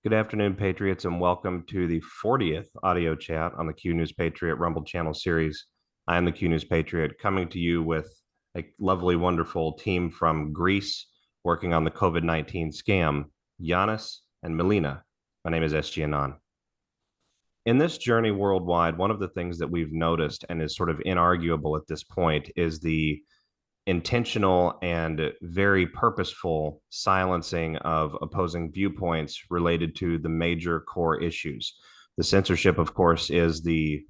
Good afternoon, Patriots, and welcome to the 40th audio chat on the Q News Patriot Rumble Channel series. I am the Q News Patriot, coming to you with a lovely, wonderful team from Greece working on the COVID-19 scam, Ioannis and Melina. My name is SG Anon. In this journey worldwide, one of the things that we've noticed and is sort of inarguable at this point is the intentional and very purposeful silencing of opposing viewpoints related to the major core issues. The censorship, of course, is the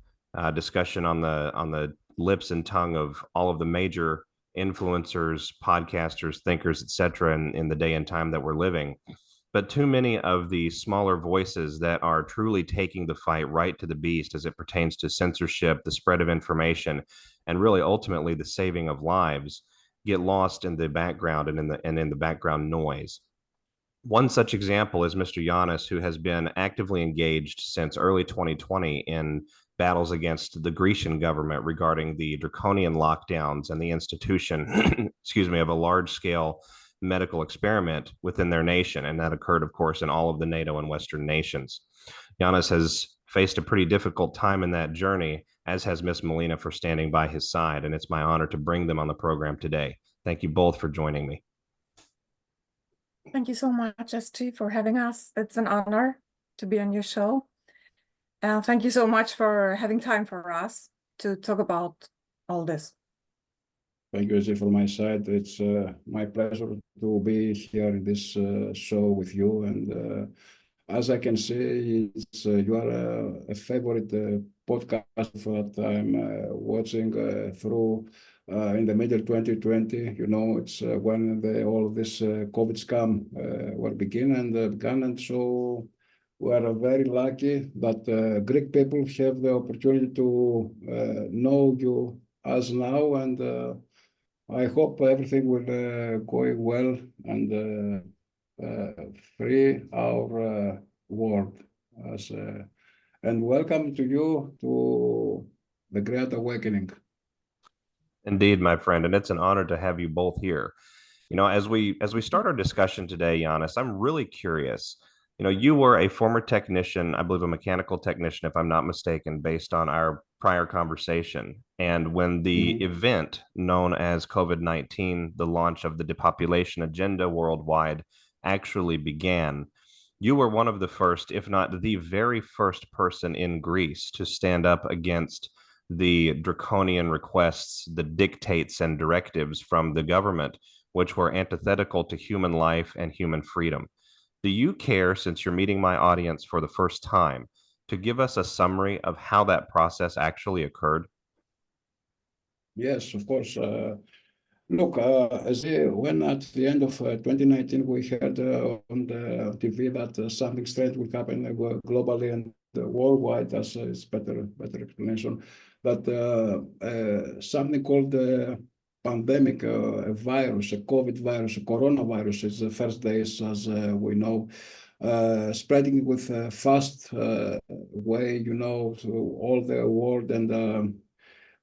discussion on the lips and tongue of all of the major influencers, podcasters, thinkers, etc., in the day and time that we're living. But too many of the smaller voices that are truly taking the fight right to the beast as it pertains to censorship, the spread of information, and really ultimately the saving of lives get lost in the background and in the background noise. One such example is Mr. Ioannis, who has been actively engaged since early 2020 in battles against the Grecian government regarding the draconian lockdowns and the institution, excuse me, of a large-scale medical experiment within their nation. And that occurred, of course, in all of the NATO and Western nations. Ioannis has faced a pretty difficult time in that journey, as has Miss Melina, for standing by his side. And it's my honor to bring them on the program today. Thank you both for joining me. Thank you so much, SG, for having us. It's an honor to be on your show. Thank you so much for having time for us to talk about all this. Thank you, SG, from my side. It's my pleasure to be here in this show with you. And as I can see, you are a favorite podcast that I'm watching through in the middle 2020. You know, it's when all this COVID scam were began, and so we are very lucky that Greek people have the opportunity to know you as now, and I hope everything will go well and free our world. And welcome to you to the Great Awakening. Indeed, my friend, and it's an honor to have you both here. You know, as we start our discussion today, Ioannis, I'm really curious. You know, you were a former technician, I believe a mechanical technician, if I'm not mistaken, based on our prior conversation. And when the event known as COVID-19, the launch of the depopulation agenda worldwide, actually began, you were one of the first, if not the very first person in Greece to stand up against the draconian requests, the dictates and directives from the government, which were antithetical to human life and human freedom. Do you care, since you're meeting my audience for the first time, to give us a summary of how that process actually occurred? Yes, of course. Look, when at the end of 2019, we heard on the TV that something strange will happen globally and worldwide, as is better explanation, that something called pandemic, a virus, a COVID virus, a coronavirus is the first days, as we know, spreading with a fast way, you know, to all the world. And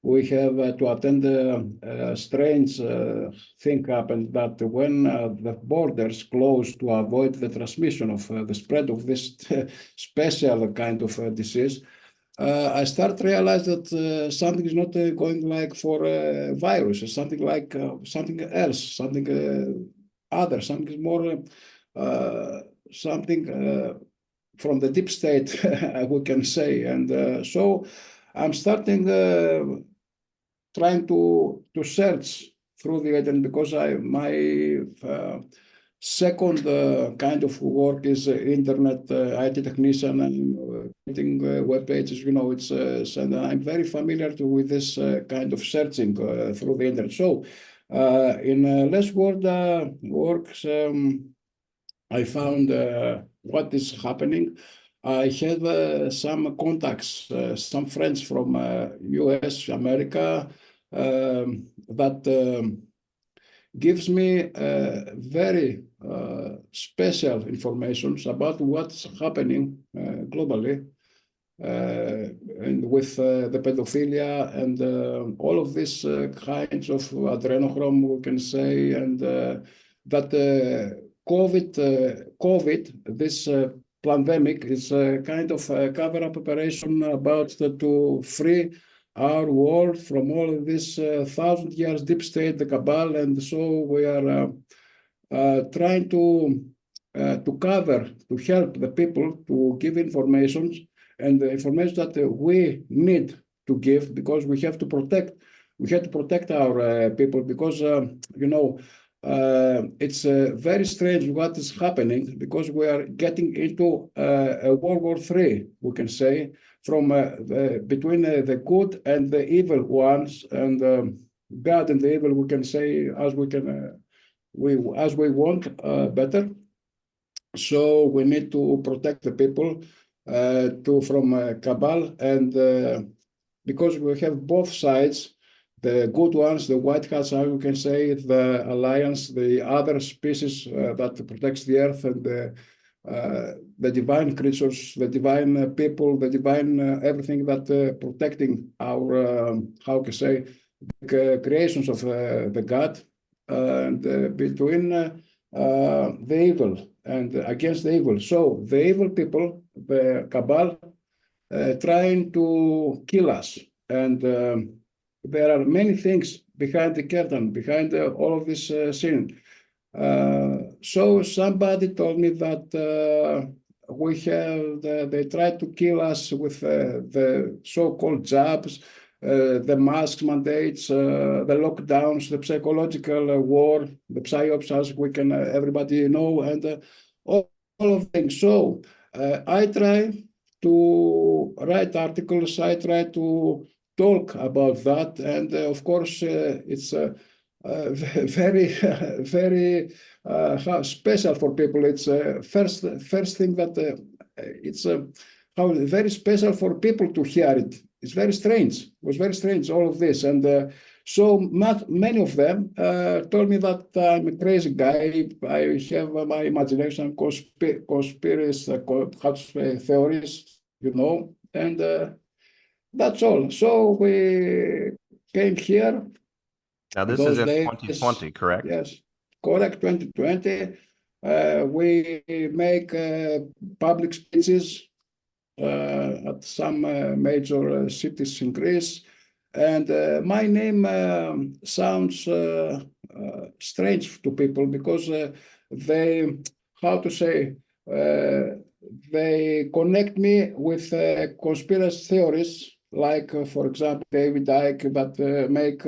we have to attend a strange thing happened, that when the borders closed to avoid the transmission of the spread of this special kind of disease, I start to realize that something is not going like for a virus, or something like something else, something other, something more, something from the deep state, we can say. And so I'm starting trying to search through the internet, because my second kind of work is internet IT technician and creating web pages. You know, it's and I'm very familiar with this kind of searching through the internet. So in less word works, I found what is happening. I have some contacts, some friends from US, America, that gives me very special information about what's happening globally, and with the pedophilia and all of these kinds of adrenochrome, we can say, and that COVID, this pandemic is a kind of a cover-up operation about to free our world from all of this 1,000 years deep state, the cabal, and so we are trying to cover, to help the people to give information and the information that we need to give, because we have to protect our people, because you know, it's very strange what is happening, because we are getting into a World War III, we can say, from between the good and the evil ones, and God and the evil, we can say as we can, as we want better. So we need to protect the people from cabal, and because we have both sides, the good ones, the white hats, as we can say, the alliance, the other species that protects the earth, and the divine creatures, the divine people, the divine everything that protecting our, how can I say, creations of the God, and between the evil and against the evil. So the evil people, the cabal, trying to kill us, and there are many things behind the curtain, behind all of this scene. So somebody told me that we have, they tried to kill us with the so-called jabs, the mask mandates, the lockdowns, the psychological war, the psyops, as we can everybody know, and all of things. So I try to write articles, I try to talk about that, and of course it's very very special for people. It's first thing that it's how very special for people to hear it. It's very strange. It was very strange, all of this, and so many of them told me that I'm a crazy guy. I have my imagination, conspiracy theories, you know, and that's all. So we came here. Now, this is in 2020, correct? Yes, correct, 2020. We make public speeches at some major cities in Greece. And my name sounds strange to people, because they, how to say, they connect me with conspiracy theories, like, for example, David Icke, that make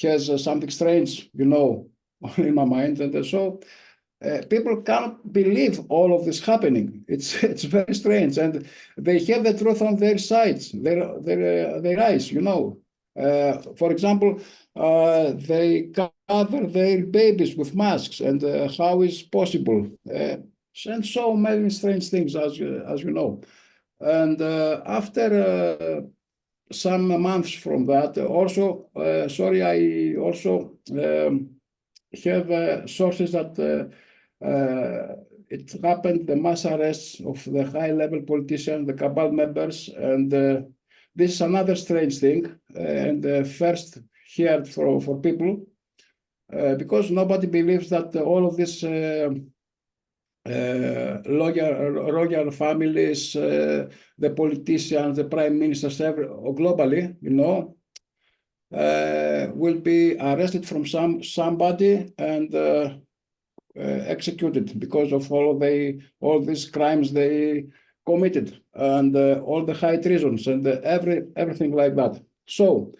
has something strange, you know, in my mind. And so people can't believe all of this happening. It's very strange, and they have the truth on their sides, their eyes, you know. For example, they cover their babies with masks, and how is possible? And so many strange things, as you know. And after some months from that, also, sorry, I also have sources that it happened, the mass arrests of the high-level politicians, the cabal members, and this is another strange thing, and first heard for people, because nobody believes that all of this royal families, the politicians, the prime ministers, globally, you know, will be arrested from somebody and executed because of all these crimes they committed, and all the high treasons and everything like that. So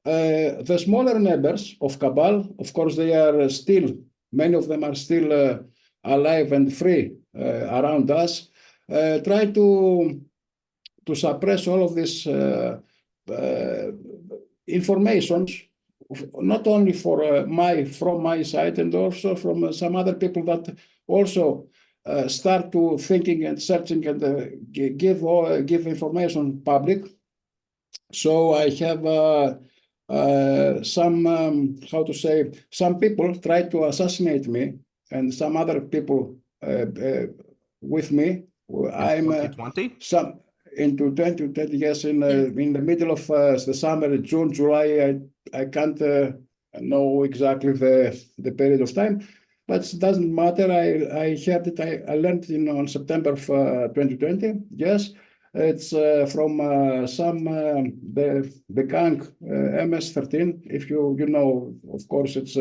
the smaller members of cabal, of course, they are still, many of them are still alive and free around us, try to suppress all of this informations, not only for from my side, and also from some other people that also start to thinking and searching and give information public. So I have some, how to say, some people try to assassinate me, and some other people with me. I'm 2020? Into 2020, yes, in the middle of the summer, June, July, I can't know exactly the period of time. but it doesn't matter. I heard it. I learned it on September of 2020. Yes, it's from some the gang MS-13. If you know, of course, it's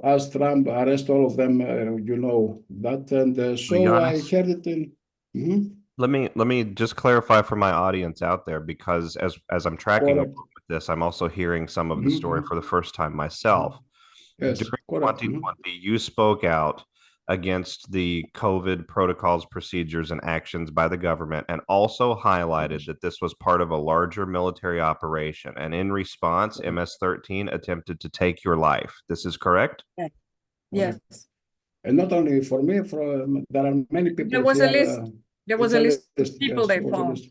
as Trump arrest all of them. You know that, and So so I Ioannis, heard it in. Mhm. let me just clarify for my audience out there, because as I'm tracking Correct. along with this, I'm also hearing some of the story Mhm. for the first time myself. Yes, During correct. 2020, you spoke out against the COVID protocols, procedures, and actions by the government, and also highlighted that this was part of a larger military operation. And in response, MS-13 attempted to take your life. This is correct? Yes. And not only for me, there are many people There was a here. list. There was It's a list of list. people Yes, they there was a found. list.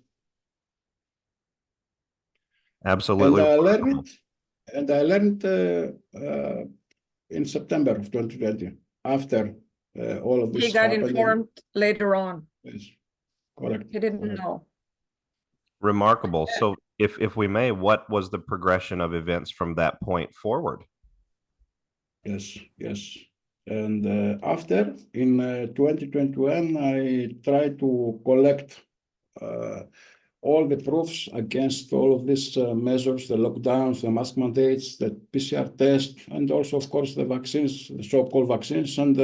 And Absolutely. I learned it, and I learned in September of 2020, after all of this He got happened. informed later on. Yes, correct. He didn't correct. know. Remarkable. So if we may, what was the progression of events from that point forward? Yes, yes. And after, in 2021, I tried to collect all the proofs against all of these measures, the lockdowns, the mask mandates, the PCR test, and also, of course, the vaccines, the so-called vaccines, and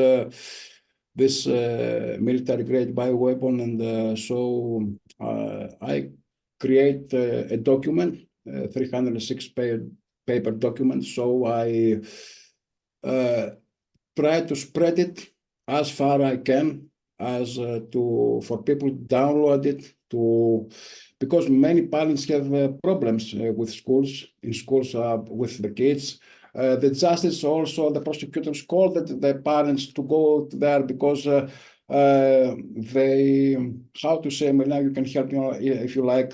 this military-grade bioweapon. And so I create a document, 306-paper document. So I try to spread it as far I can, as for people to download it, because many parents have problems with in schools with the kids. The justice also, the prosecutors called the parents to go there because they, how to say, Melina, you can help me if you like,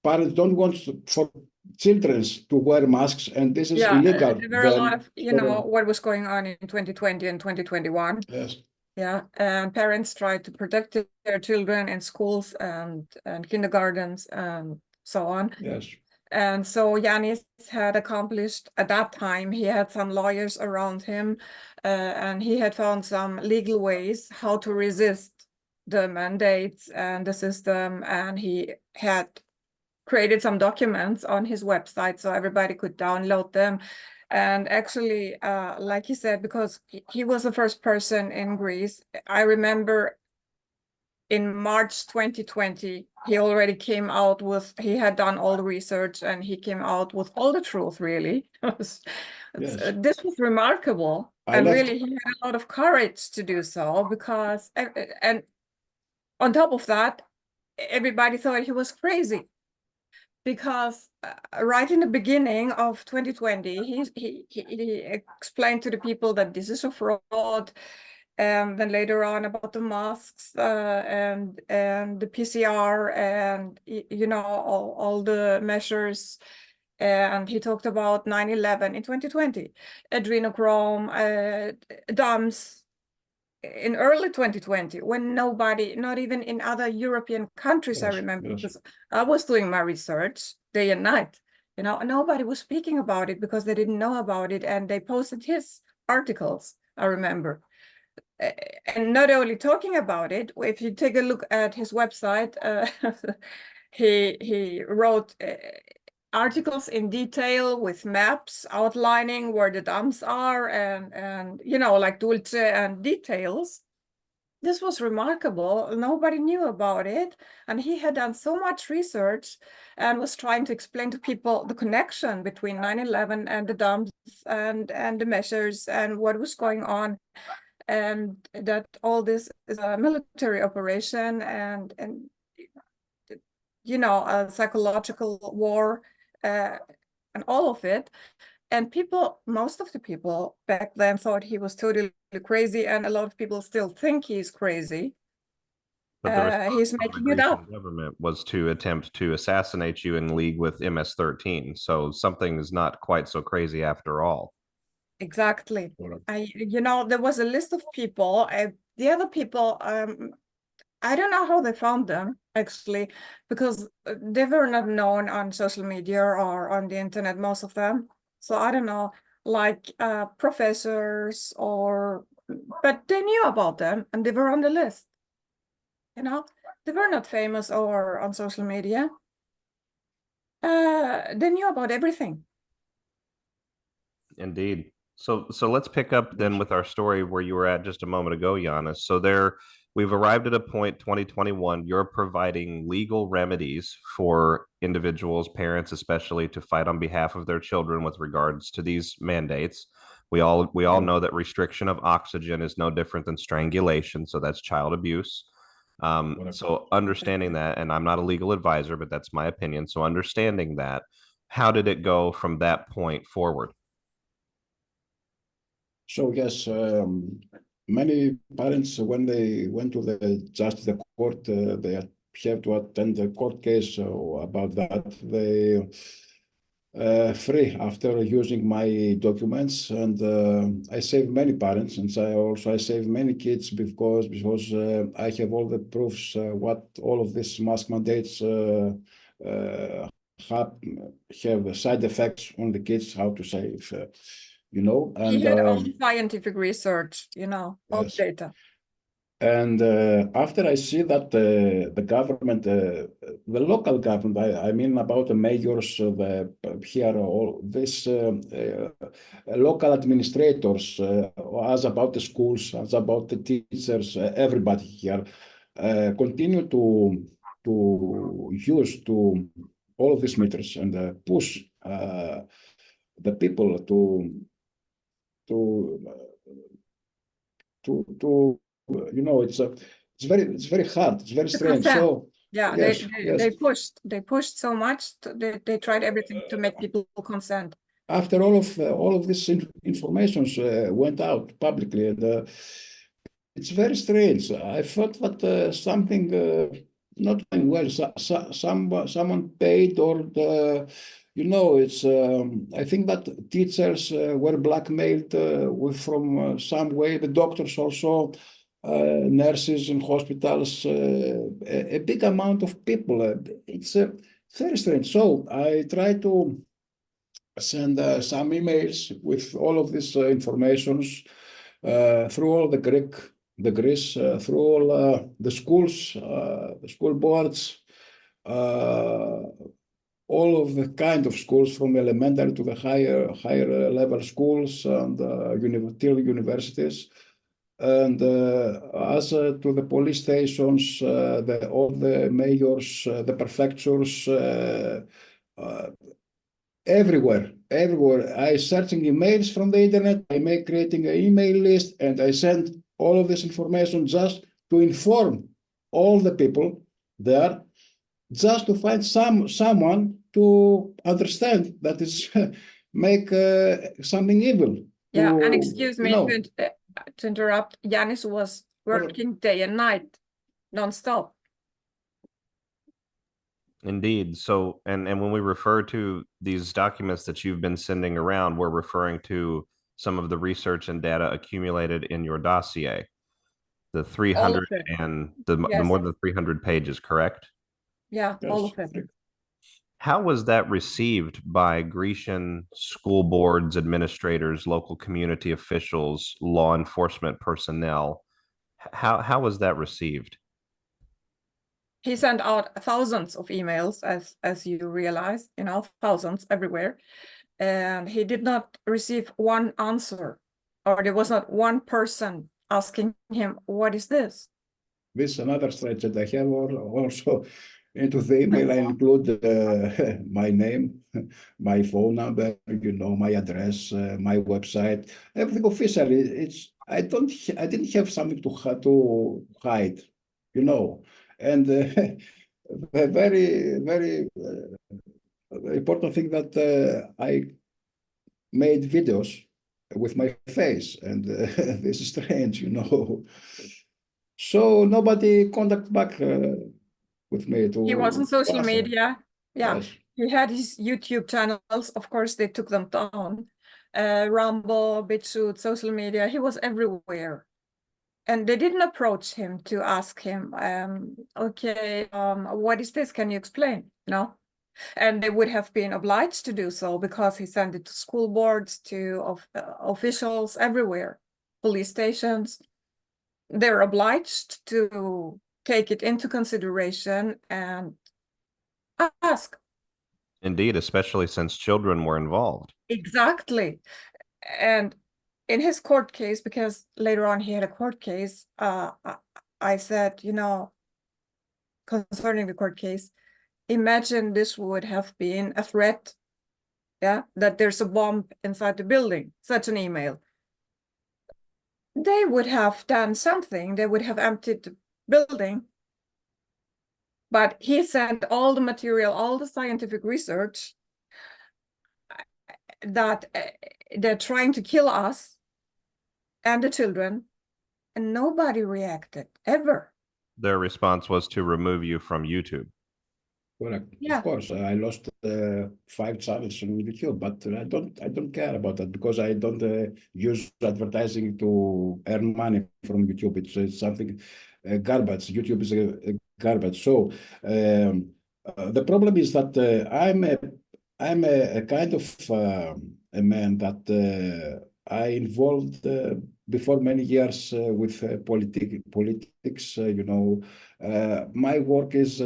parents don't want for children to wear masks, and this is illegal. There were a lot of, So, what was going on in 2020 and 2021. yes. Yeah, and parents tried to protect their children in schools and kindergartens and so on. Yes. And so Ioannis had accomplished, at that time, he had some lawyers around him, and he had found some legal ways how to resist the mandates and the system, and he had created some documents on his website so everybody could download them. And actually, like he said, because he was the first person in Greece, I remember in March 2020, he already came out with, he had done all the research and he came out with all the truth, really. Yes. This was remarkable. And really, he had a lot of courage to do so because, and on top of that, everybody thought he was crazy. Because right in the beginning of 2020, he explained to the people that this is a fraud. And then later on about the masks and the PCR and, all the measures. And he talked about 9/11 in 2020, adrenochrome, dumps in early 2020, when nobody, not even in other European countries, I remember, because I was doing my research day and night, nobody was speaking about it because they didn't know about it, and they posted his articles, I remember. And not only talking about it, if you take a look at his website, he wrote articles in detail with maps outlining where the dumps are and like Dulce and details. This was remarkable. Nobody knew about it. And he had done so much research and was trying to explain to people the connection between 9/11 and the dumps and the measures and what was going on. And that all this is a military operation and a psychological war and all of it. And most of the people back then thought he was totally crazy, and a lot of people still think he's crazy. But the response He's from the making it up. Grecian government was to attempt to assassinate you in league with MS-13. So something is not quite so crazy after all. Exactly. There was a list of people. The other people, I don't know how they found them, actually, because they were not known on social media or on the internet, most of them. So I don't know like professors but they knew about them and they were on the list. You know, they were not famous or on social media. They knew about everything. Indeed. So let's pick up then with our story where you were at just a moment ago, Ioannis. So we've arrived at a point, 2021, you're providing legal remedies for individuals, parents especially, to fight on behalf of their children with regards to these mandates. We all know that restriction of oxygen is no different than strangulation, so that's child abuse. So understanding that, and I'm not a legal advisor, but that's my opinion. So understanding that, how did it go from that point forward? So yes, many parents, when they went to the court, they have to attend the court case about that. They free after using my documents, and I saved many parents, and I saved many kids because I have all the proofs what all of these mask mandates have side effects on the kids, how to save. You know, and he had all the scientific research, you know, all yes. data. And after I see that the government, the local government, I mean about the mayors, here, all this local administrators, as about the schools, as about the teachers, everybody here, continue to use all of these meters and push the people to you know, it's very hard, it's very strange. So yeah, yes, they pushed so much, they tried everything to make people consent. After all of this information went out publicly, and it's very strange. I thought that something not going well. Someone paid, or you know, it's. I think that teachers were blackmailed from some way. The doctors also, nurses in hospitals, a big amount of people. It's very strange. So I try to send some emails with all of this informations through all the Greece, through all the schools, the school boards, all of the kind of schools from elementary to the higher level schools and till universities. And as to the police stations, all the mayors, the prefectures, everywhere. I searching emails from the internet. I creating an email list, and I send all of this information just to inform all the people there, just to find someone to understand that is make something evil. Yeah, and excuse me to interrupt. Ioannis was working day and night, non-stop. Indeed. So, and when we refer to these documents that you've been sending around, we're referring to some of the research and data accumulated in your dossier, the 300 and the more than 300 pages, correct? Yeah, yes. All of it. How was that received by Grecian school boards, administrators, local community officials, law enforcement personnel? How was that received? He sent out thousands of emails, as you realize, you know, thousands everywhere. And he did not receive one answer, or there was not one person asking him, what is this? This is another stretch that I have also into the email. I include my name, my phone number, you know, my address, my website, everything officially. I didn't have something to hide, you know. And the very important thing that I made videos with my face, and this is strange, you know. So nobody contact back with me. He was on social media. Yeah, yes. He had his YouTube channels. Of course, they took them down. Rumble, BitChute, social media. He was everywhere. And they didn't approach him to ask him, okay, what is this? Can you explain? No. And they would have been obliged to do so because he sent it to school boards, to officials everywhere, police stations. They're obliged to take it into consideration and ask. Indeed, especially since children were involved. Exactly. And in his court case, because later on he had a court case, I said, you know, concerning the court case, imagine this would have been a threat, yeah, that there's a bomb inside the building, such an email. They would have done something. They would have emptied the building. But he sent all the material, all the scientific research that they're trying to kill us and the children, and nobody reacted, ever. Their response was to remove you from YouTube. Correct. Yeah. Of course, I lost 5 channels on YouTube, but I don't care about that because I don't use advertising to earn money from YouTube. It's something garbage. YouTube is a garbage. So the problem is that I'm a kind of a man that I involved before many years with politics. You know, my work is.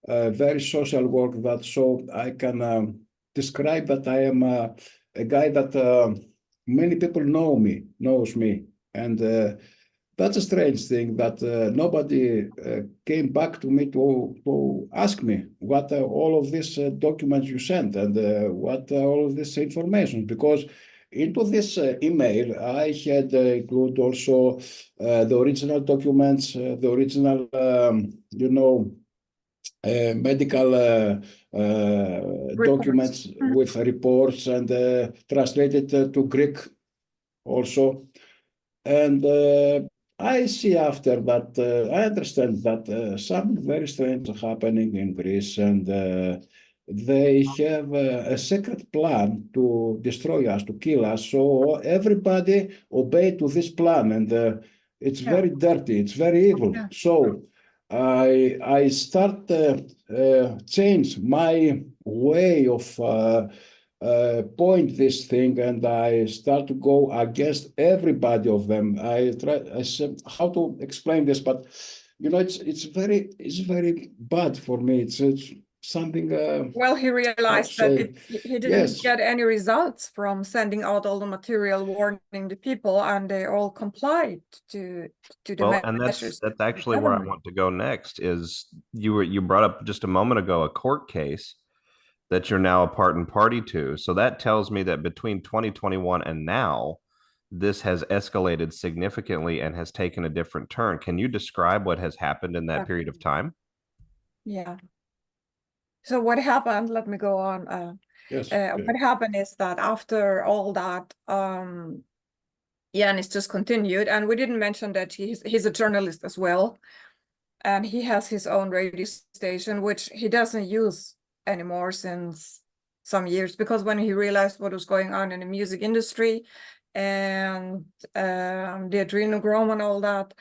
Very social work, that so I can describe that I am a guy that many people knows me, and that's a strange thing that nobody came back to me to ask me what all of these documents you sent and what all of this information, because into this email I had include also the original documents, the original you know, medical documents with reports and translated to Greek also. And I see after that, I understand that something very strange happening in Greece, and they have a secret plan to destroy us, to kill us. So everybody obey to this plan, and it's very dirty, it's very evil. Yeah. So I start change my way of point this thing, and I start to go against everybody of them. I said how to explain this, but you know, it's very bad for me. It's something. Well, he realized that he didn't get any results from sending out all the material warning the people, and they all complied to the measures. That's actually where I want to go next. Is you brought up just a moment ago a court case that you're now a part and party to. So that tells me that between 2021 and now, this has escalated significantly and has taken a different turn. Can you describe what has happened in that period of time? Yeah. So what happened, let me go on. Yes. What happened is that after all that, Ioannis just continued, and we didn't mention that he's a journalist as well. And he has his own radio station, which he doesn't use anymore since some years, because when he realized what was going on in the music industry and the adrenochrome and all that,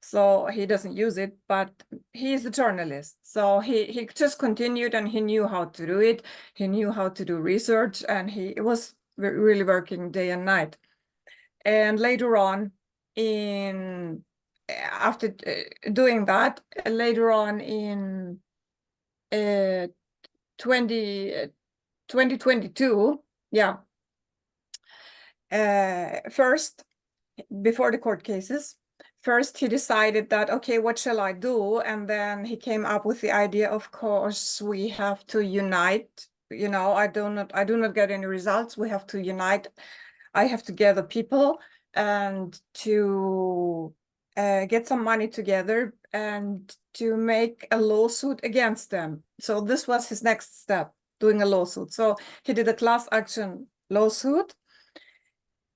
so he doesn't use it, but he's a journalist. So he just continued, and he knew how to do it. He knew how to do research, and he was really working day and night. And later on, after doing that, later on in 2022, yeah, first, before the court cases, first he decided that, okay, what shall I do? And then he came up with the idea, of course, we have to unite. You know, I do not get any results. We have to unite. I have to gather people and to get some money together and to make a lawsuit against them. So this was his next step, doing a lawsuit. So he did a class action lawsuit.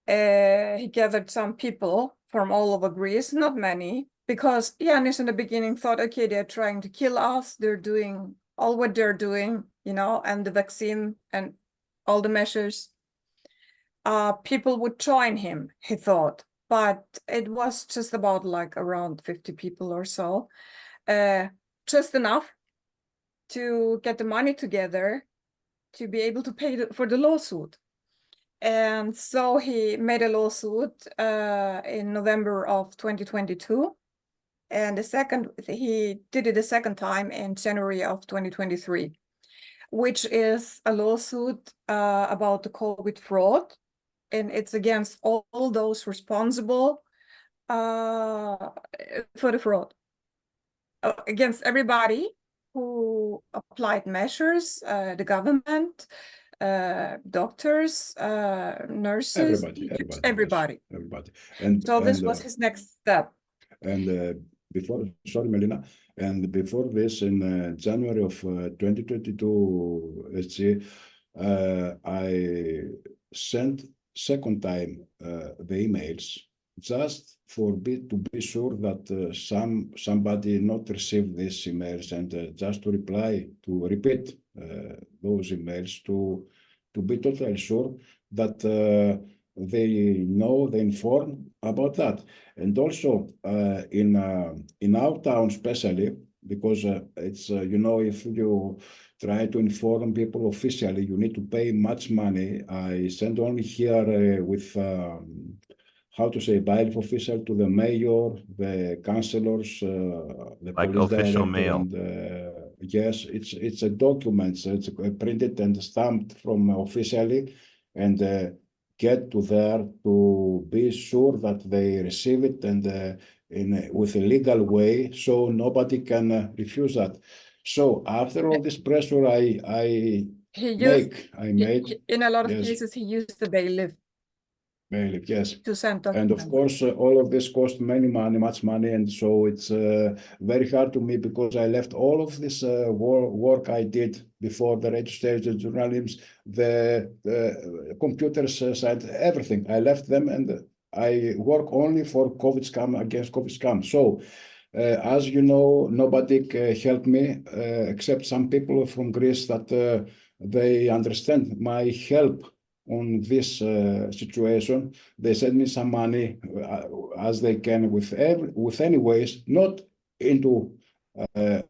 He gathered some people from all over Greece, not many, because Ioannis in the beginning thought, okay, they're trying to kill us. They're doing all what they're doing, you know, and the vaccine and all the measures. People would join him, he thought, but it was just about like around 50 people or so, just enough to get the money together to be able to pay for the lawsuit. And so he made a lawsuit in November of 2022. And he did it the second time in January of 2023, which is a lawsuit about the COVID fraud. And it's against all those responsible for the fraud, against everybody who applied measures, the government, doctors, nurses, everybody. And so this was his next step. And sorry, Melina, and before this, in January of 2022, let's see, I sent second time the emails just to be sure that somebody not received these emails, and just to repeat those emails to be totally sure that they inform about that. And also in our town especially, because it's if you try to inform people officially, you need to pay much money. I send only here with how to say, bailiff official to the mayor, the councillors, the like police official director, mail. And yes, it's a document. So it's printed and stamped from officially, and get to there to be sure that they receive it, and with a legal way, so nobody can refuse that. So after all this pressure, I made in a lot of yes. cases he used the bailiff. Bailiff, yes. To send And documents. of course, all of this cost much money, and so it's very hard to me, because I left all of this work I did before, the registration, journalism, the computers side, everything. I left them, and I work only for COVID scam, against COVID scam. So, as you know, nobody helped me except some people from Greece that they understand my help on this situation. They send me some money as they can with any ways, not into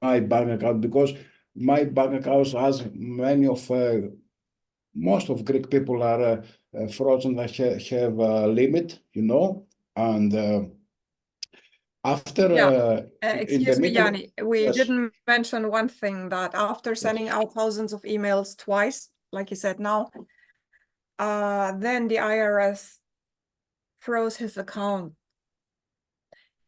my bank account, because my bank account has many of most of Greek people are frozen, that have a limit, and after excuse me, Yanni, we yes. didn't mention one thing, that after sending out thousands of emails twice, like you said now, then the IRS froze his account,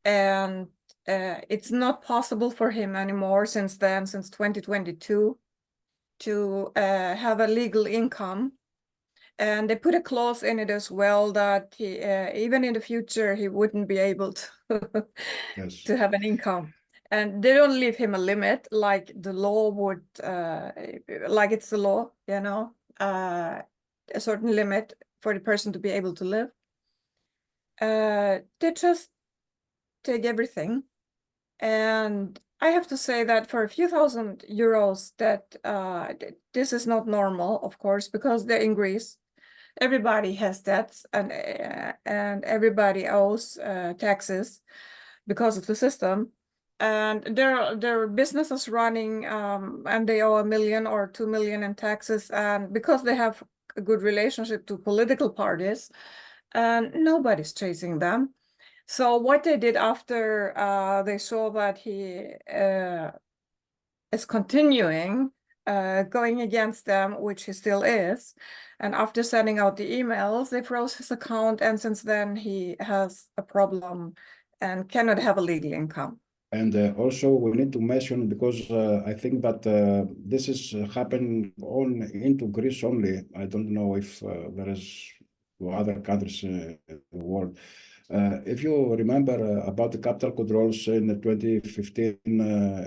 and it's not possible for him anymore since 2022, to have a legal income. And they put a clause in it as well that he, even in the future, he wouldn't be able to, Yes. to have an income. And they don't leave him a limit like the law would, like it's the law, a certain limit for the person to be able to live. They just take everything. And I have to say that for a few thousand euros, that this is not normal, of course, because they're in Greece. Everybody has debts, and everybody owes taxes because of the system. And their business is running, and they owe 1 million or 2 million in taxes, and because they have a good relationship to political parties, and nobody's chasing them. So what they did after they saw that he is continuing going against them, which he still is, and after sending out the emails, they froze his account, and since then he has a problem and cannot have a legal income. And also we need to mention, because I think that this is happening into Greece only. I don't know if there is other countries in the world. If you remember about the capital controls in 2015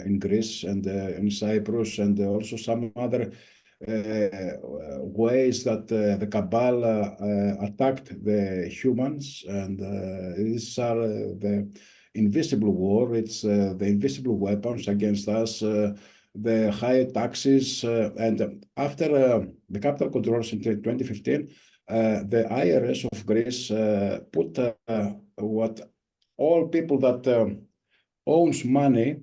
in Greece and in Cyprus, and also some other ways that the cabal attacked the humans, and these are the invisible war. It's the invisible weapons against us, the high taxes, and after the capital controls in 2015, the IRS of Greece put what all people that owns money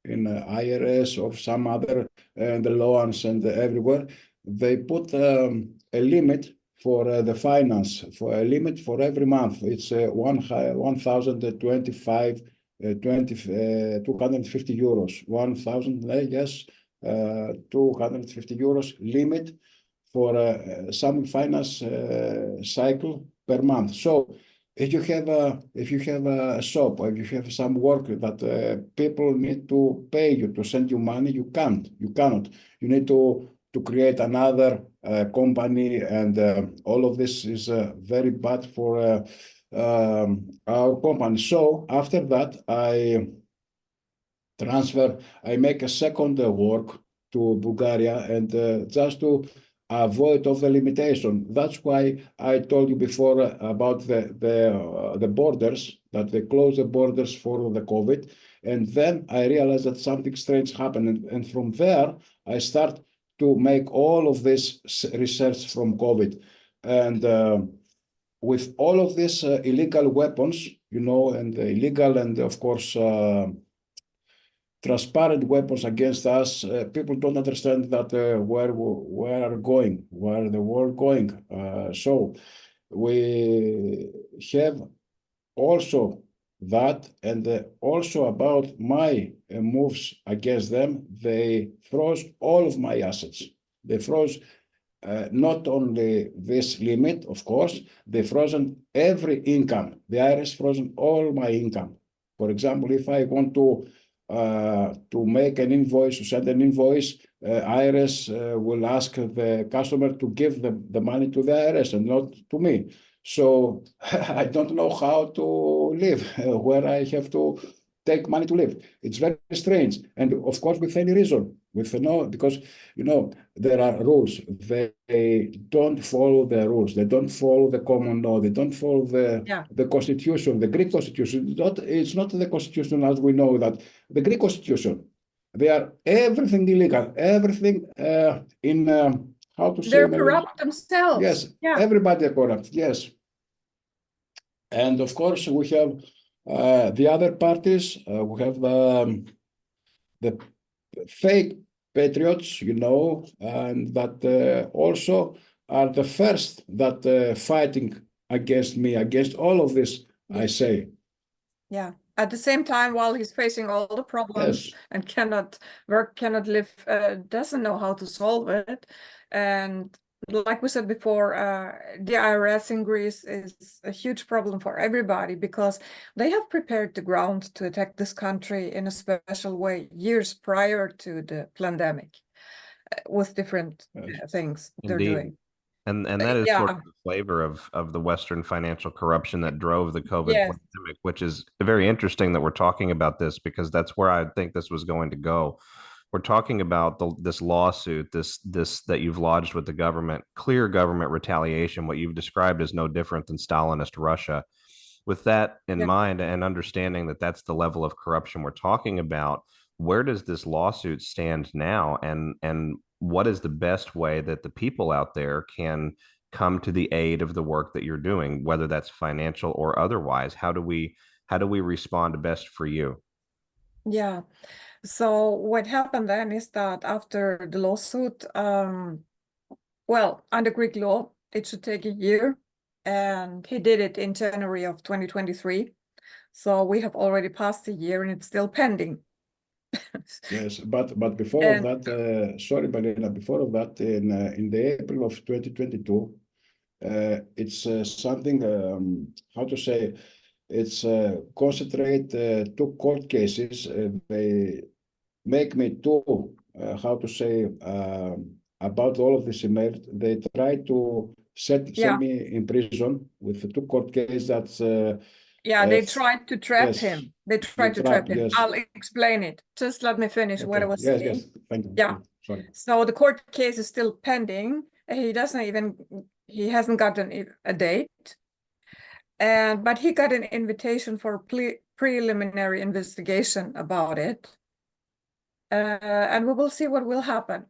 in IRS or some other and the loans and everywhere, they put a limit for the finance, for a limit for every month. It's 1,025 250 euros, 1,000, yes, 250 euros limit for some finance cycle per month. So if you have a shop, or if you have some work that people need to pay you to send you money, you cannot. You need to create another company, and all of this is very bad for our company. So after that, I make a second work to Bulgaria, and just to avoid of the limitation. That's why I told you before about the borders, that they close the borders for the COVID. And then I realized that something strange happened. And from there, I start to make all of this research from COVID. And with all of these illegal weapons, and illegal and of course transparent weapons against us, people don't understand that where the world going. So we have also that, and also about my moves against them. They froze all of my assets. They froze not only this limit, of course, they frozen every income. The IRS frozen all my income. For example, if I want to make an invoice, to send an invoice, IRS will ask the customer to give the money to the IRS and not to me. So I don't know how to live, where I have to take money to live. It's very strange. And of course, with any reason, because, there are rules. They don't follow the rules. They don't follow the common law. They don't follow the constitution, the Greek constitution. It's not the constitution as we know that. The Greek constitution, they are everything illegal, everything in, how to say? They're corrupt themselves. Yes, yeah. Everybody are corrupt, yes. And of course, we have the other parties. We have the fake patriots, and that also are the first that fighting against me, against all of this, I say. Yeah. At the same time, while he's facing all the problems, Yes. and cannot work, cannot live, doesn't know how to solve it. And like we said before, the IRS in Greece is a huge problem for everybody, because they have prepared the ground to attack this country in a special way years prior to the pandemic, with different things they're doing. And that is sort of the flavor of the Western financial corruption that drove the COVID pandemic, which is very interesting that we're talking about this, because that's where I think this was going to go. We're talking about this lawsuit, this that you've lodged with the government, clear government retaliation, what you've described as no different than Stalinist Russia. With that in mind, and understanding that that's the level of corruption we're talking about, where does this lawsuit stand now, and what is the best way that the people out there can come to the aid of the work that you're doing, whether that's financial or otherwise? How do we respond best for you? Yeah. So what happened then is that after the lawsuit, well, under Greek law, it should take a year, and he did it in January of 2023. So we have already passed a year, and it's still pending. Yes, but before of that, sorry, Melina, before of that, in the April of 2022, it's something, how to say, it's concentrate two court cases. They make me two, how to say, about all of this email. They try to send me in prison with the two court cases. That's they tried to trap him. They tried to trap him. Yes. I'll explain it. Just let me finish what I was saying. Yes, thank you. Yeah. Sorry. So the court case is still pending. He hasn't gotten a date. But he got an invitation for a preliminary investigation about it. And we will see what will happen.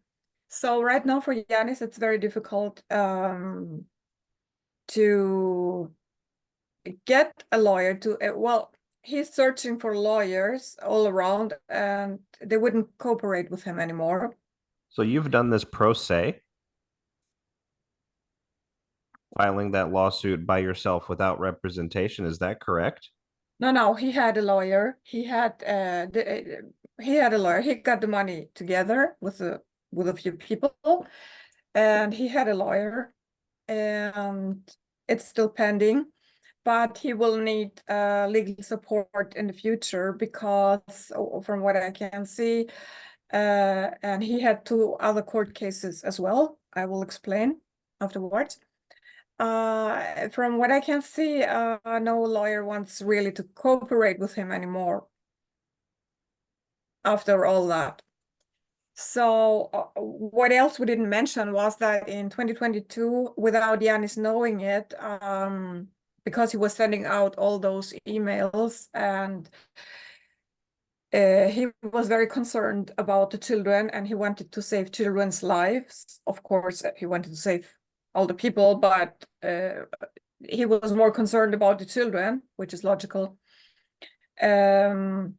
So right now for Ioannis, it's very difficult to get a lawyer to, well, he's searching for lawyers all around, and they wouldn't cooperate with him anymore. So you've done this pro se, filing that lawsuit by yourself without representation. Is that correct? No, he had a lawyer. He had he had a lawyer. He got the money together with a few people, and he had a lawyer, and it's still pending. But he will need legal support in the future because, from what I can see, and he had 2 other court cases as well. I will explain afterwards. From what I can see, no lawyer wants really to cooperate with him anymore after all that. So what else we didn't mention was that in 2022, without Ioannis knowing it, because he was sending out all those emails, and he was very concerned about the children, and he wanted to save children's lives. Of course, he wanted to save all the people, but he was more concerned about the children, which is logical. From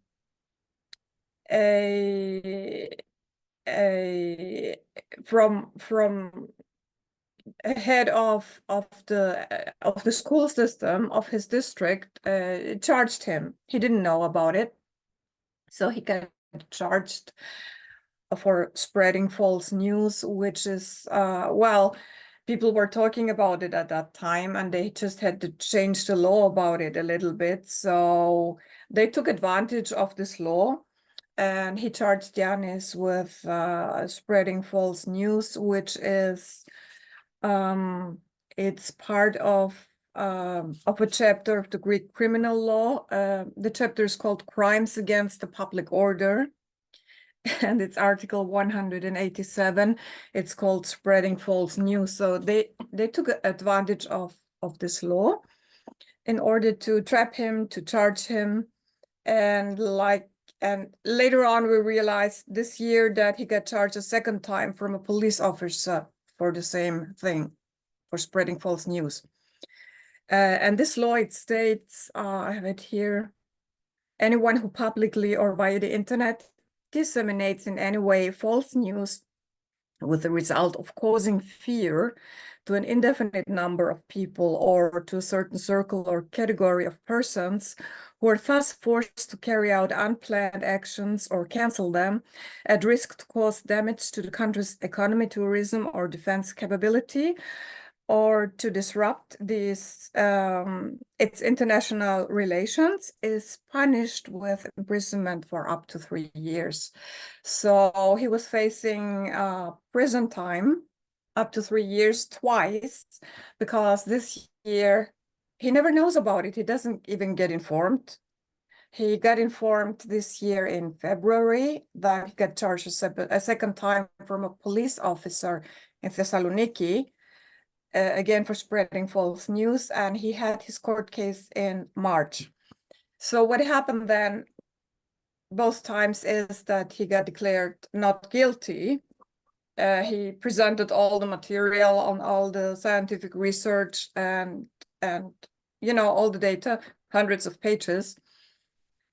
a head of the school system of his district charged him. He didn't know about it, so he got charged for spreading false news, which is well, people were talking about it at that time, and they just had to change the law about it a little bit. So they took advantage of this law, and he charged Ioannis with spreading false news, which is it's part of a chapter of the Greek criminal law. The chapter is called Crimes Against the Public Order, and it's Article 187. It's called spreading false news. So they took advantage of this law in order to trap him, to charge him, and later on we realized this year that he got charged a second time from a police officer for the same thing, for spreading false news. And this law, it states, I have it here, anyone who publicly or via the internet disseminates in any way false news with the result of causing fear to an indefinite number of people or to a certain circle or category of persons who are thus forced to carry out unplanned actions or cancel them, at risk to cause damage to the country's economy, tourism, or defense capability, or to disrupt its international relations, is punished with imprisonment for up to 3 years. So he was facing prison time up to 3 years twice, because this year he never knows about it. He doesn't even get informed. He got informed this year in February that he got charged a second time from a police officer in Thessaloniki, again for spreading false news, and he had his court case in March. So what happened then both times is that he got declared not guilty. He presented all the material on all the scientific research and all the data, hundreds of pages,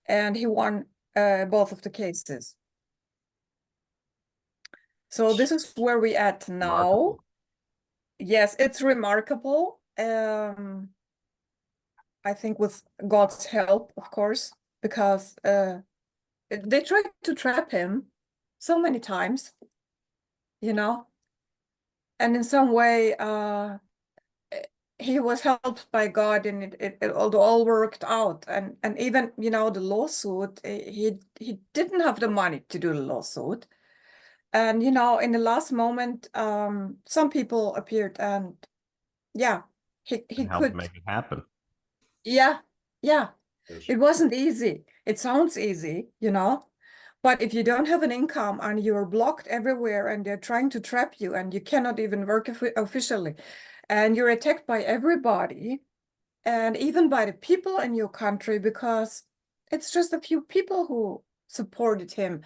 and he won both of the cases. So this is where we at now. Remarkable. Yes, it's remarkable. I think with God's help, of course, because they tried to trap him so many times, and in some way he was helped by God, and it all worked out. And even the lawsuit, he didn't have the money to do the lawsuit. And in the last moment, some people appeared, and he Help could make it happen. Yeah. Yes. It wasn't easy. It sounds easy, but if you don't have an income and you're blocked everywhere and they're trying to trap you and you cannot even work officially, and you're attacked by everybody, and even by the people in your country, because it's just a few people who supported him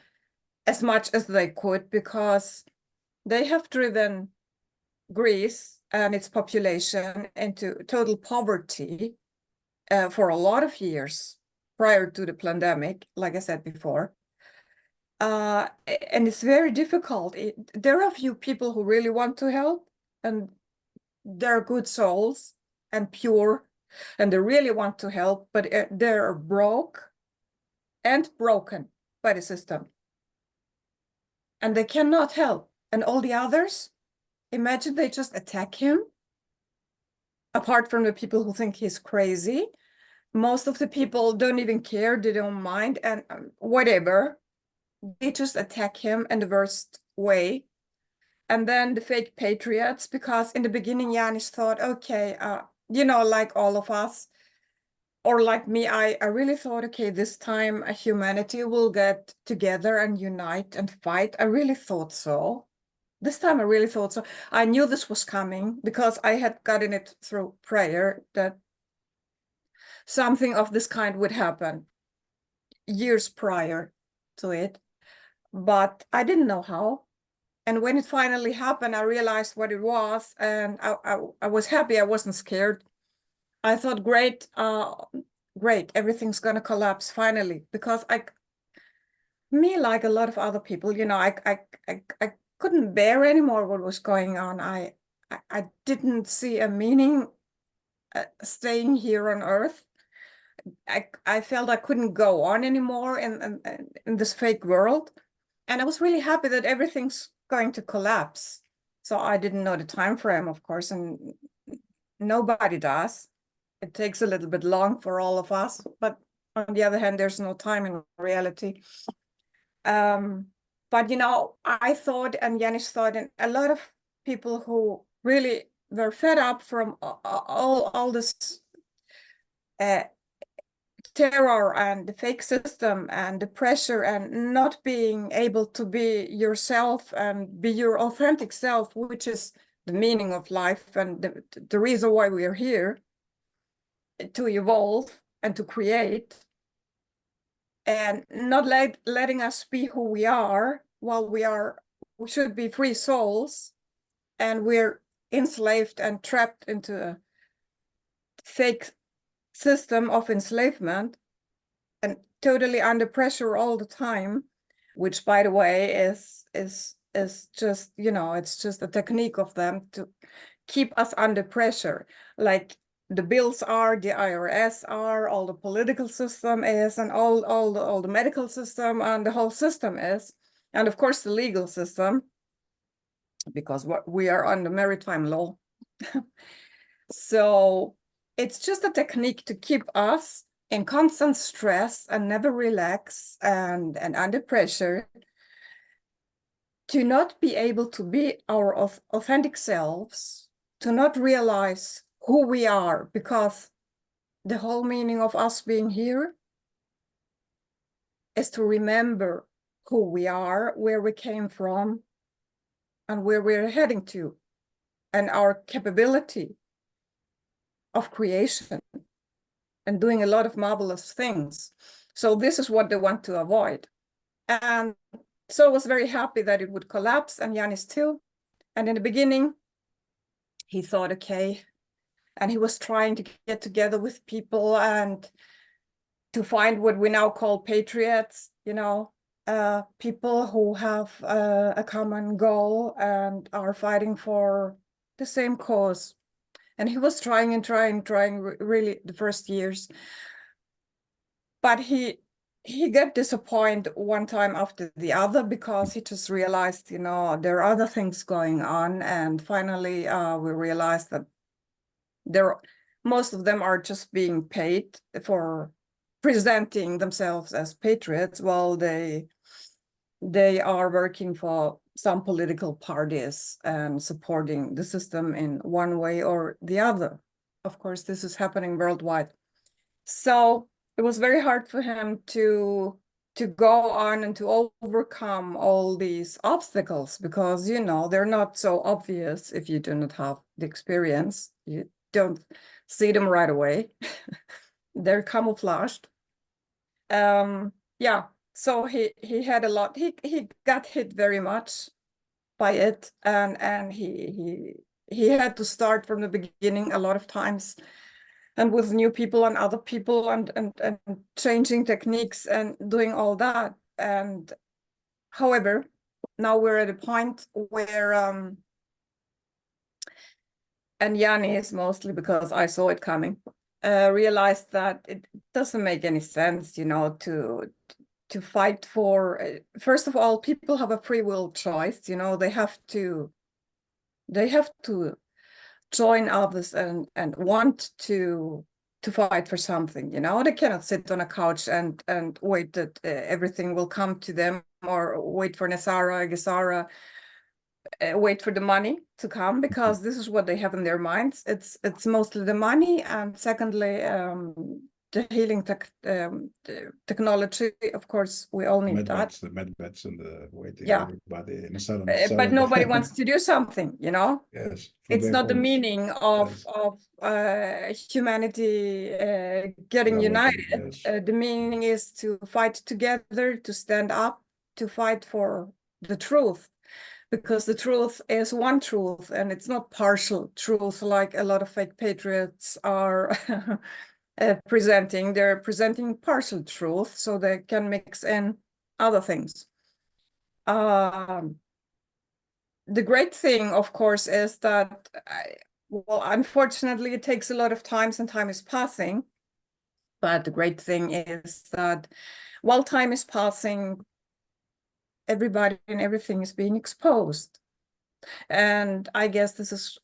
as much as they could, because they have driven Greece and its population into total poverty for a lot of years, prior to the pandemic, like I said before. And it's very difficult. There are a few people who really want to help, and they're good souls and pure, and they really want to help, but they're broke and broken by the system. And they cannot help. And all the others, imagine they just attack him. Apart from the people who think he's crazy, most of the people don't even care, they don't mind, and whatever. They just attack him in the worst way. And then the fake patriots, because in the beginning, Ioannis thought, okay, like all of us, or like me, I really thought, okay, this time humanity will get together and unite and fight. I really thought so. This time I really thought so. I knew this was coming because I had gotten it through prayer that something of this kind would happen years prior to it, but I didn't know how. And when it finally happened, I realized what it was, and I was happy. I wasn't scared. I thought, great, everything's gonna collapse finally, because me, like a lot of other people, I couldn't bear anymore what was going on. I didn't see a meaning staying here on Earth. I felt I couldn't go on anymore in this fake world. And I was really happy that everything's going to collapse. So I didn't know the time frame, of course, and nobody does. It takes a little bit long for all of us, but on the other hand, there's no time in reality. But I thought, and Ioannis thought, and a lot of people who really were fed up from all this terror and the fake system and the pressure and not being able to be yourself and be your authentic self, which is the meaning of life and the reason why we are here, to evolve and to create, and not letting us be who we are while we should be free souls, and we're enslaved and trapped into a fake system of enslavement and totally under pressure all the time, which, by the way, is just, it's just a technique of them to keep us under pressure. Like the bills are, the IRS are, all the political system is, and all the medical system, and the whole system is, and of course the legal system, because we are under maritime law. So it's just a technique to keep us in constant stress and never relax and under pressure, to not be able to be our authentic selves, to not realize who we are, because the whole meaning of us being here is to remember who we are, where we came from, and where we're heading to, and our capability of creation and doing a lot of marvelous things. So this is what they want to avoid. And so I was very happy that it would collapse, and Ioannis too. And in the beginning, he thought, okay, and he was trying to get together with people and to find what we now call patriots, people who have a common goal and are fighting for the same cause. And he was trying really the first years. But he got disappointed one time after the other, because he just realized, there are other things going on. And finally, we realized that most of them are just being paid for presenting themselves as patriots, while they are working for some political parties and supporting the system in one way or the other. Of course, this is happening worldwide. So it was very hard for him to go on and to overcome all these obstacles, because, they're not so obvious if you do not have the experience. You don't see them right away. They're camouflaged. Yeah. So he had a lot. He got hit very much by it, and he had to start from the beginning a lot of times. and with new people and other people and changing techniques and doing all that. And however, now we're at a point where and Ioannis, mostly because I saw it coming, realized that it doesn't make any sense, you know, to fight for. First of all, people have a free will choice. You know, they have to join others and want to fight for something. You know, they cannot sit on a couch and wait that everything will come to them, or wait for Nesara, Gesara. Wait for the money to come, because this is what they have in their minds. It's mostly the money, and secondly, the healing technology. Of course, we all need that. The med beds and the waiting, yeah. Everybody in but nobody wants to do something, you know. Yes, it's not the meaning of humanity getting united. Yes. The meaning is to fight together, to stand up, to fight for the truth. Because the truth is one truth, and it's not partial truth like a lot of fake patriots are presenting. They're presenting partial truth so they can mix in other things. The great thing, of course, is that, well, unfortunately, it takes a lot of time, and time is passing. But the great thing is that while time is passing, everybody and everything is being exposed. And I guess this is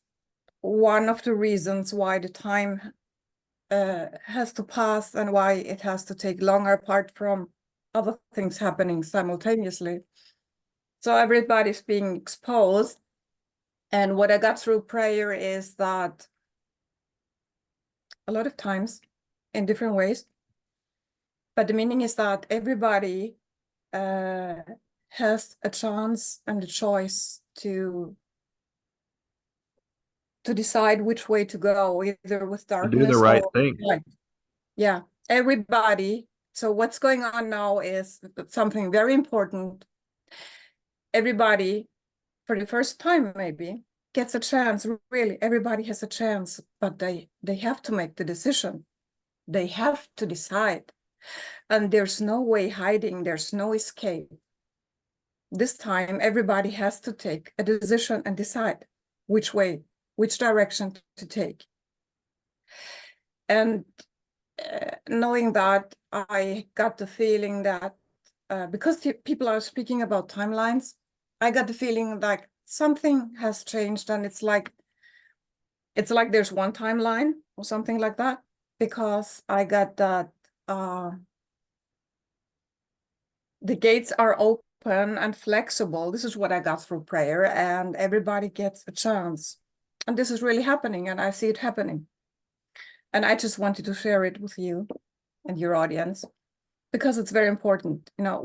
one of the reasons why the time has to pass, and why it has to take longer, apart from other things happening simultaneously. So everybody's being exposed. And what I got through prayer is that a lot of times, in different ways, but the meaning is that everybody has a chance and a choice to decide which way to go, either with darkness, do the right or thing. light. Yeah, everybody. So what's going on now is something very important. Everybody, for the first time maybe, gets a chance. Really, everybody has a chance, but they have to make the decision. They have to decide. And there's no way hiding, there's no escape. This time, everybody has to take a decision and decide which way, which direction to take. And knowing that, I got the feeling that because people are speaking about timelines, I got the feeling like something has changed, and it's like there's one timeline or something like that, because I got that the gates are open and flexible. This is what I got through prayer, and everybody gets a chance. And this is really happening, and I see it happening. And I just wanted to share it with you and your audience, because it's very important. You know,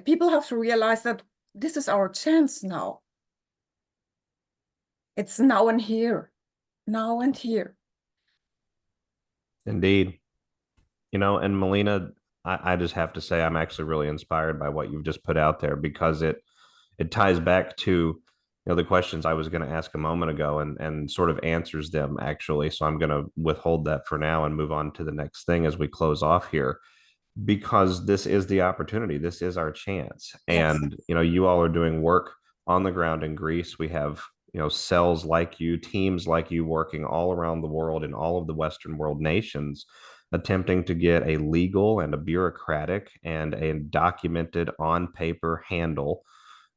people have to realize that this is our chance now. It's now and here, now and here. Indeed. You know, and Melina, I just have to say I'm actually really inspired by what you've just put out there, because it ties back to, you know, the questions I was going to ask a moment ago, and sort of answers them, actually. So I'm going to withhold that for now and move on to the next thing as we close off here, because this is the opportunity. This is our chance. Yes. And, you know, you all are doing work on the ground in Greece. We have, you know, cells like you, teams like you, working all around the world, in all of the Western world nations, attempting to get a legal and a bureaucratic and a documented on paper handle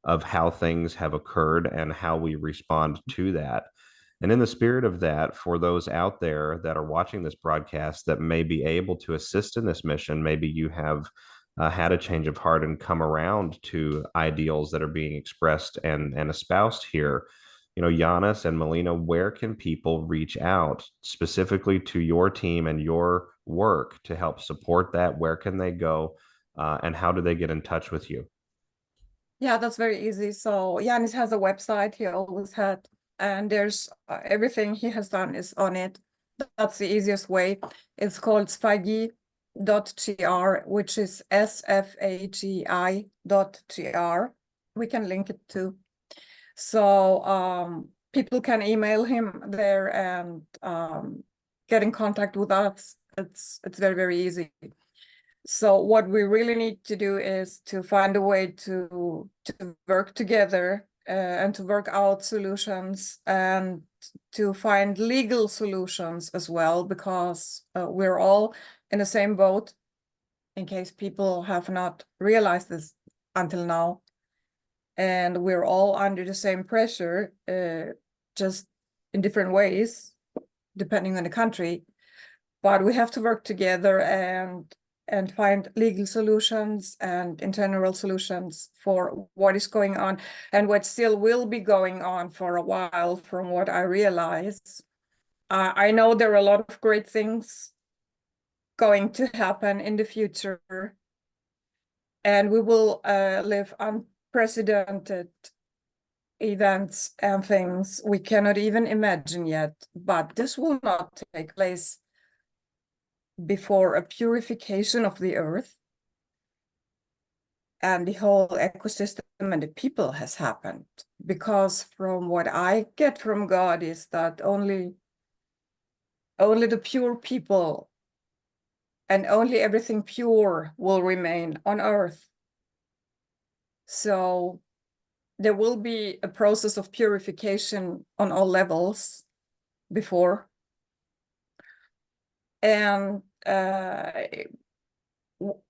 of how things have occurred and how we respond to that. And in the spirit of that, for those out there that are watching this broadcast that may be able to assist in this mission, maybe you have had a change of heart and come around to ideals that are being expressed and espoused here. You know, Ioannis and Melina, where can people reach out specifically to your team and your work to help support that? Where can they go, and how do they get in touch with you? Yeah, that's very easy. So Ioannis has a website, he always had, and there's everything he has done is on it. That's the easiest way. It's called sfagi.gr, which is SFAGI.gr. We can link it too. So people can email him there, and get in contact with us. It's very, very easy. So what we really need to do is to find a way to work together and to work out solutions and to find legal solutions as well, because we're all in the same boat, in case people have not realized this until now. And we're all under the same pressure, just in different ways, depending on the country. But we have to work together and find legal solutions and internal solutions for what is going on and what still will be going on for a while, from what I realize. I know there are a lot of great things going to happen in the future, and we will live unprecedented events and things we cannot even imagine yet. But this will not take place before a purification of the earth and the whole ecosystem and the people has happened. Because from what I get from God is that only the pure people and only everything pure will remain on earth. So there will be a process of purification on all levels before. And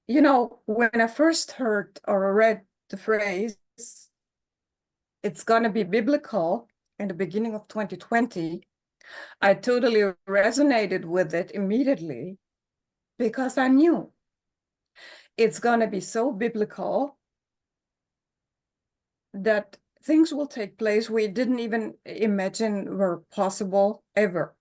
you know, when I first heard or read the phrase, it's going to be biblical in the beginning of 2020, I totally resonated with it immediately, because I knew it's going to be so biblical that things will take place we didn't even imagine were possible ever.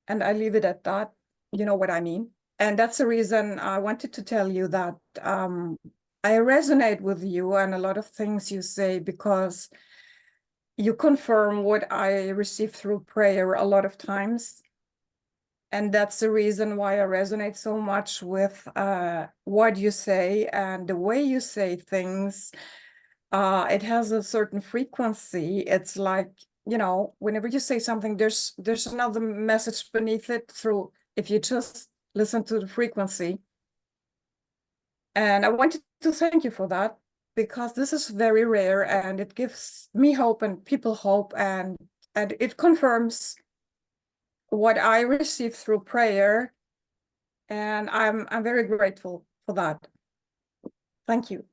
And I leave it at that. You know what I mean? And that's the reason I wanted to tell you that I resonate with you and a lot of things you say, because you confirm what I receive through prayer a lot of times. And that's the reason why I resonate so much with what you say and the way you say things. It has a certain frequency. It's like, you know, whenever you say something, there's another message beneath it, through, if you just listen to the frequency. And I wanted to thank you for that, because this is very rare and it gives me hope and people hope, and it confirms what I received through prayer. And I'm very grateful for that. Thank you.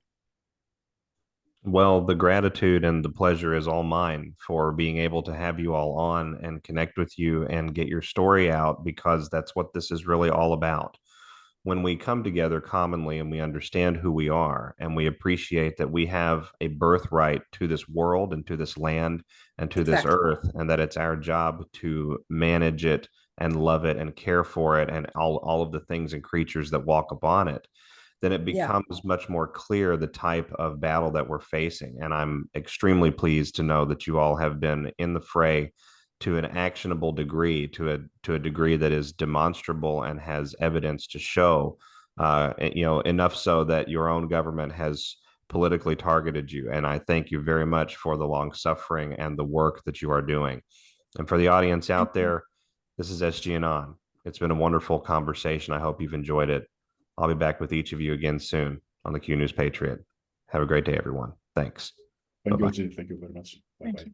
Well, the gratitude and the pleasure is all mine for being able to have you all on and connect with you and get your story out, because that's what this is really all about. When we come together commonly and we understand who we are and we appreciate that we have a birthright to this world and to this land and to this earth, and that it's our job to manage it and love it and care for it and all of the things and creatures that walk upon it, then it becomes much more clear the type of battle that we're facing. And I'm extremely pleased to know that you all have been in the fray to an actionable degree, to a degree that is demonstrable and has evidence to show, you know, enough so that your own government has politically targeted you. And I thank you very much for the long suffering and the work that you are doing. And for the audience out there, this is SG Anon. It's been a wonderful conversation. I hope you've enjoyed it. I'll be back with each of you again soon on the Q News Patriot. Have a great day, everyone. Thanks. Thank Bye-bye. you, Jay. Thank you very much. Bye-bye.